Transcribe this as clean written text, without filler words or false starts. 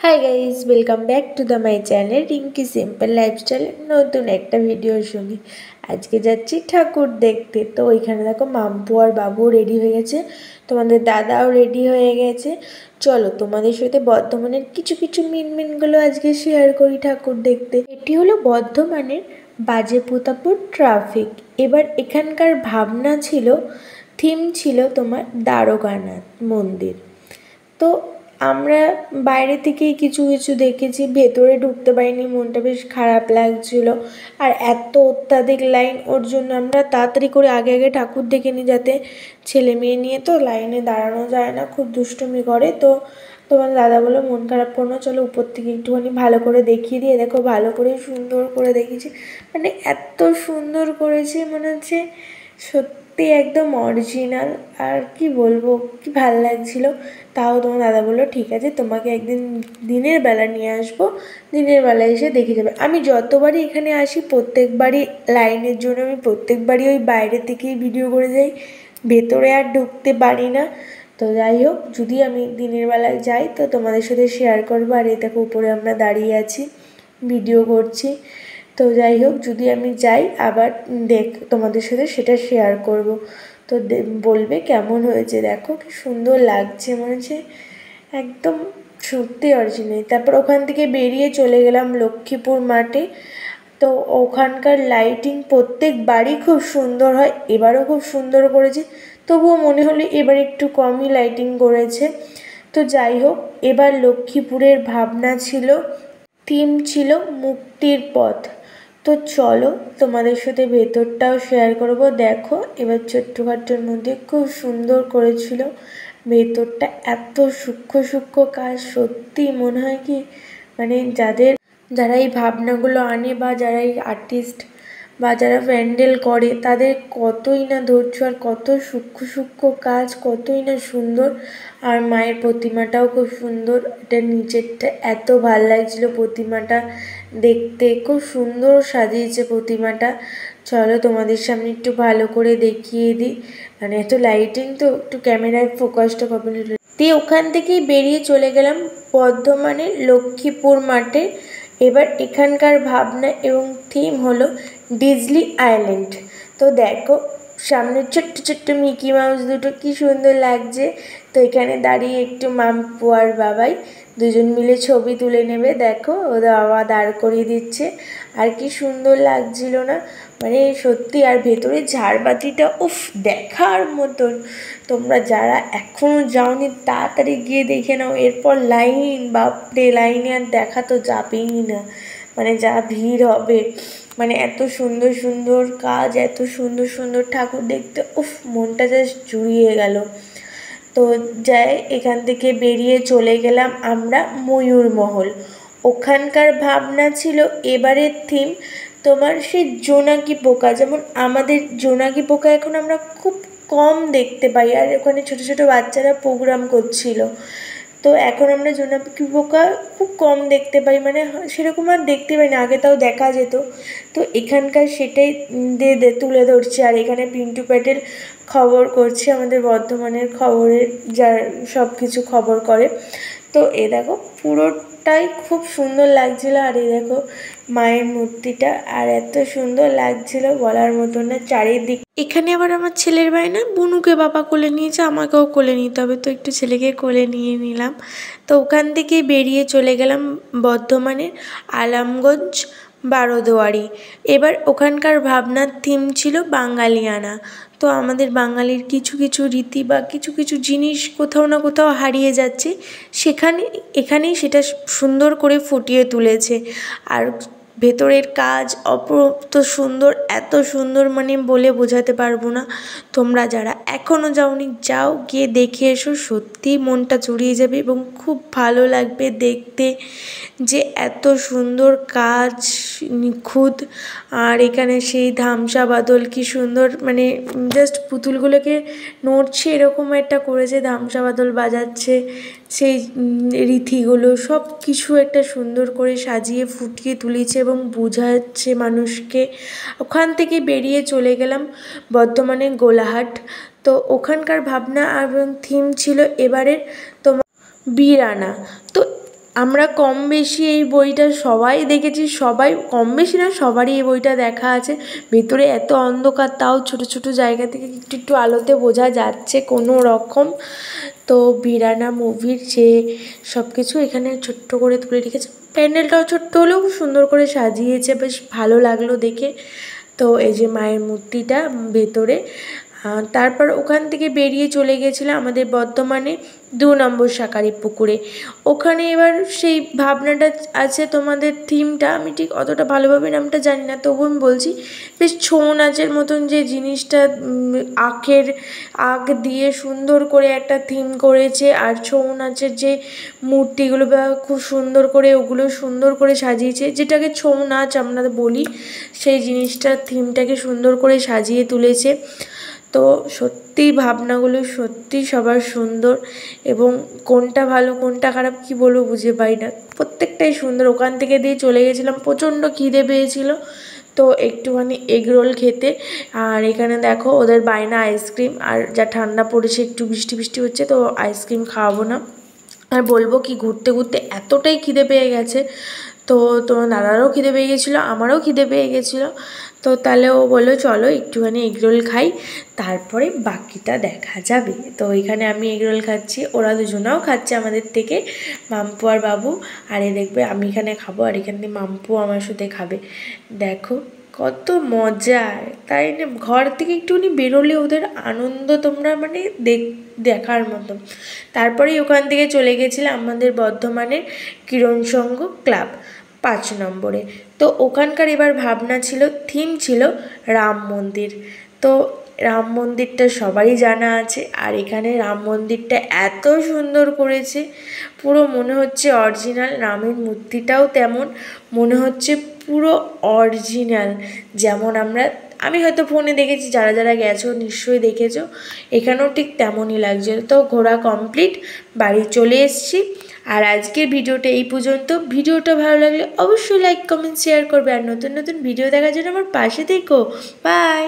Hi guys, welcome back to the my channel Rinki simple lifestyle. নতুন একটা ভিডিওর সঙ্গে আজকে যাচ্ছি ঠাকুর দেখতে। তো ওইখানে দেখো মাম্পু আর বাবু রেডি হয়ে গেছে, তোমাদের দাদাও রেডি হয়ে গেছে। চলো তোমাদের সাথে বর্ধমানের কিছু কিছু মিনগুলো আজকে শেয়ার করি ঠাকুর দেখতে। এটি হলো বর্ধমানের বাজেপ্রতাপপুর ট্রাফিক। এবার এখানকার ভাবনা ছিল, থিম ছিল তোমার দ্বারকানাথ মন্দির। তো আমরা বাইরে থেকেই কিছু কিছু দেখেছি, ভেতরে ঢুকতে পারিনি, মনটা বেশ খারাপ লাগছিল। আর এত অত্যাধিক লাইন, ওর জন্য আমরা তাড়াতাড়ি করে আগে আগে ঠাকুর দেখে নিই, যাতে ছেলে মেয়ে নিয়ে তো লাইনে দাঁড়ানো যায় না, খুব দুষ্টুমি করে। তো তোমার দাদা বললো মন খারাপ করো না, চলো উপর থেকে একটুখানি ভালো করে দেখিয়ে দিয়ে। দেখো ভালো করে সুন্দর করে দেখিয়েছি, মানে এত সুন্দর করেছে, মনে হচ্ছে সত্যি একদম অরিজিনাল। আর কি বলবো, কি ভাল লাগছিলো। তাও তোমার দাদা বললো ঠিক আছে, তোমাকে একদিন দিনের বেলা নিয়ে আসবো, দিনের বেলা এসে দেখে যাবে। আমি যতবারই এখানে আসি প্রত্যেকবারই লাইনের জন্য আমি প্রত্যেকবারই ওই বাইরে থেকেই ভিডিও করে যাই, ভেতরে আর ঢুকতে পারি না। তো যাই হোক, যদি আমি দিনের বেলায় যাই তো তোমাদের সাথে শেয়ার করবো। আর এই দেখো উপরে আমরা দাঁড়িয়ে আছি, ভিডিও করছি। তো যাই হোক, যদি আমি যাই আবার তোমাদের সাথে সেটা শেয়ার করব। তো বলবে কেমন হয়েছে। দেখো কি সুন্দর লাগছে, মনে হচ্ছে একদম সত্যি অরিজিনাল। তারপর ওখান থেকে বেরিয়ে চলে গেলাম লক্ষ্মীপুর মাঠে। তো ওখানকার লাইটিং প্রত্যেক বাড়ি খুব সুন্দর হয়, এবারও খুব সুন্দর করেছে। তবুও মনে হলো এবার একটু কমই লাইটিং করেছে। তো যাই হোক, এবার লক্ষ্মীপুরের ভাবনা ছিল, থিম ছিল মুক্তির পথ। তো চলো তোমাদের সাথে ভেতরটাও শেয়ার করব। দেখো এবার ছোট্টখাট্টোর মধ্যে খুব সুন্দর করেছিল ভেতরটা, এত সূক্ষ্ম সূক্ষ্ম কাজ। সত্যি মনে হয় কি, মানে যারা এই ভাবনাগুলো আনে, বা যারা এই আর্টিস্ট বা যারা প্যান্ডেল করে, তাদের কতই না ধৈর্য আর কত সূক্ষ্ম সূক্ষ্ম কাজ, কতই না সুন্দর। আর মায়ের প্রতিমাটাও খুব সুন্দর, এটা নিচেরটা এত ভাল লাগছিল প্রতিমাটা দেখতে, খুব সুন্দর সাজিয়েছে প্রতিমাটা। চলো তোমাদের সামনে একটু ভালো করে দেখিয়ে দিই, মানে এত লাইটিং তো একটু ক্যামেরায় ফোকাসটা কবে দিয়ে। ওখান থেকেই বেরিয়ে চলে গেলাম বর্ধমানের লক্ষ্মীপুর মাঠে। এবার এখানকার ভাবনা এবং থিম হলো ডিজনি আইল্যান্ড। তো দেখো সামনে ছোট্ট ছোট্ট মিকি মাউস দুটো, কি সুন্দর লাগছে। তো এখানে দাঁড়িয়ে একটু মাম্পু আর বাবাই দুজন মিলে ছবি তুলে নেবে। দেখো ওদের বাবা দাঁড় করিয়ে দিচ্ছে, আর কি সুন্দর লাগছিল না, মানে সত্যি। আর ভেতরে ঝাড়বাতিটা উফ, দেখার মতন। তোমরা যারা এখনও যাওনি তাড়াতাড়ি গিয়ে দেখে নাও, এরপর লাইন, বাপরে লাইনে আর দেখা তো যাবেই না, মানে যা ভিড় হবে। মানে এত সুন্দর সুন্দর কাজ, এত সুন্দর সুন্দর ঠাকুর দেখতে, উফ মনটা জাস্ট জুড়িয়ে গেল। তো যাই, এখান থেকে বেরিয়ে চলে গেলাম আমরা ময়ূরমহল। ওখানকার ভাবনা ছিল এবারের থিম তোমার সেই জোনাকি পোকা। যেমন আমাদের জোনাকি পোকা এখন আমরা খুব কম দেখতে পাই, আর ওখানে ছোটো ছোটো বাচ্চারা প্রোগ্রাম করছিল। তো এখন আমরা জোনাকি পোকা খুব কম দেখতে পাই, মানে সেরকম আর দেখতে পাই না, আগে তাও দেখা যেত। তো এখানকার সেটাই তুলে ধরছে। আর এখানে পিন্টু প্যাটেল খবর করছে, আমাদের বর্ধমানের খবরের যার সব কিছু খবর করে। তো এ দেখো পুরোটাই খুব সুন্দর লাগছিল। আর এই দেখো মায়ের মূর্তিটা, আর এত সুন্দর লাগছিল বলার মতো না চারিদিক। এখানে আবার আমার ছেলের ভাই না, বুনুকে বাবা কোলে নিয়েছে, আমাকেও কোলে নিতে হবে, তো একটু ছেলেকে কোলে নিয়ে নিলাম। তো ওখান থেকে বেরিয়ে চলে গেলাম বর্ধমানের আলামগঞ্জ বারোদুয়ারি। এবার ওখানকার ভাবনার থিম ছিল বাঙালিয়ানা। তো আমাদের বাঙালির কিছু কিছু রীতি বা কিছু কিছু জিনিস কোথাও না কোথাও হারিয়ে যাচ্ছে, এখানেই সেটা সুন্দর করে ফুটিয়ে তুলেছে। আর ভেতরের কাজ অপরূপ সুন্দর, এত সুন্দর মানে বলে বোঝাতে পারবো না। তোমরা যারা এখনও যাওনি, যাও গিয়ে দেখে এসো, সত্যিই মনটা জুড়িয়ে যাবে এবং খুব ভালো লাগবে দেখতে যে এত সুন্দর কাজ, নিখুঁত। আর এখানে সেই ধামসা বাদল, কি সুন্দর, মানে জাস্ট পুতুলগুলোকে নড়ছে এরকম একটা করেছে, ধামসা বাদল বাজাচ্ছে, সেই রীতিগুলো সব কিছু একটা সুন্দর করে সাজিয়ে ফুটিয়ে তুলেছে এবং বোঝাচ্ছে মানুষকে। ওখান থেকে বেরিয়ে চলে গেলাম বর্ধমানের গোলাহাট। তো ওখানকার ভাবনা এবং থিম ছিল এবারের তোমার বীর আনা। তো আমরা কম বেশি এই বইটা সবাই দেখেছি, সবাই কম বেশি না সবারই এই বইটা দেখা আছে। ভেতরে এত অন্ধকার, তাও ছোট ছোট জায়গা থেকে একটু একটু আলোতে বোঝা যাচ্ছে কোনো রকম। তো বিরানা মুভির যে সব কিছু এখানে ছোট্ট করে তুলে রেখেছে। প্যান্ডেলটাও ছোট্ট হলেও সুন্দর করে সাজিয়েছে, বেশ ভালো লাগলো দেখে। তো এই যে মায়ের মূর্তিটা ভেতরে। তারপর ওখান থেকে বেরিয়ে চলে গেছিলাম আমাদের বর্ধমানে 2 নম্বর শাঁখারি পুকুরে। ওখানে এবার সেই ভাবনাটা আছে, তোমাদের থিমটা আমি ঠিক অতটা ভালোভাবে নামটা জানি না, তবু আমি বলছি বেশ ছৌ নাচের মতন যে জিনিসটা, আখ দিয়ে সুন্দর করে একটা থিম করেছে। আর ছৌ নাচের যে মূর্তিগুলো বা খুব সুন্দর করে ওগুলো সুন্দর করে সাজিয়েছে, যেটাকে ছৌ নাচ আমরা বলি, সেই জিনিসটার থিমটাকে সুন্দর করে সাজিয়ে তুলেছে। তো সত্যি ভাবনাগুলো সত্যি সবার সুন্দর, এবং কোনটা ভালো কোনটা খারাপ কি বলবো বুঝে পাই না, প্রত্যেকটাই সুন্দর। ওখান থেকে দিয়ে চলে গেছিলাম, প্রচণ্ড খিদে পেয়েছিল, তো একটুখানি এগরোল খেতে। আর এখানে দেখো ওদের বায়না আইসক্রিম, আর যা ঠান্ডা পড়েছে একটু বৃষ্টি বৃষ্টি হচ্ছে, তো আইসক্রিম খাওয়াবো না। আর বলবো কি, ঘুরতে ঘুরতে এতটাই খিদে পেয়ে গেছে, তো তোমার দাদারও খিদে পেয়ে গেছিলো, আমারও খিদে পেয়ে গেছিলো। তো তাহলে ও বললো চলো একটুখানি এগরোল খাই, তারপরে বাকিটা দেখা যাবে। তো এখানে আমি এগরোল খাচ্ছি, ওরা দুজনাও খাচ্ছে আমাদের থেকে, মাম্পু আর বাবু। আর এ দেখবে আমি এখানে খাবো, আর এখানে মাম্পু আমার সাথে খাবে। দেখো কত মজা, তাই না? ঘর থেকে একটুখানি বেরোলে ওদের আনন্দ তোমরা মানে দেখার মতো। তারপরেই ওখান থেকে চলে গেছিলাম আমাদের বর্ধমানের কিরণ সংঘ ক্লাব 5 নম্বরে। তো ওখানকার এবার ভাবনা ছিল, থিম ছিল রাম মন্দির। তো রাম মন্দিরটা সবারই জানা আছে, আর এখানে রাম মন্দিরটা এত সুন্দর করেছে, পুরো মনে হচ্ছে অরিজিনাল। রামের মূর্তিটাও তেমন মনে হচ্ছে পুরো অরিজিনাল, যেমন আমি হয়তো ফোনে দেখেছি, যারা যারা গেছো নিশ্চয়ই দেখেছো, এখানেও ঠিক তেমনই লাগছে। তো ঘোরা কমপ্লিট, বাড়ি চলে এসেছি। আর আজকের ভিডিওটা এই পর্যন্ত। ভিডিওটা ভালো লাগলে অবশ্যই লাইক কমেন্ট শেয়ার করবে, আর নতুন নতুন ভিডিও দেখার জন্য আমার পাশে থেকো। বাই।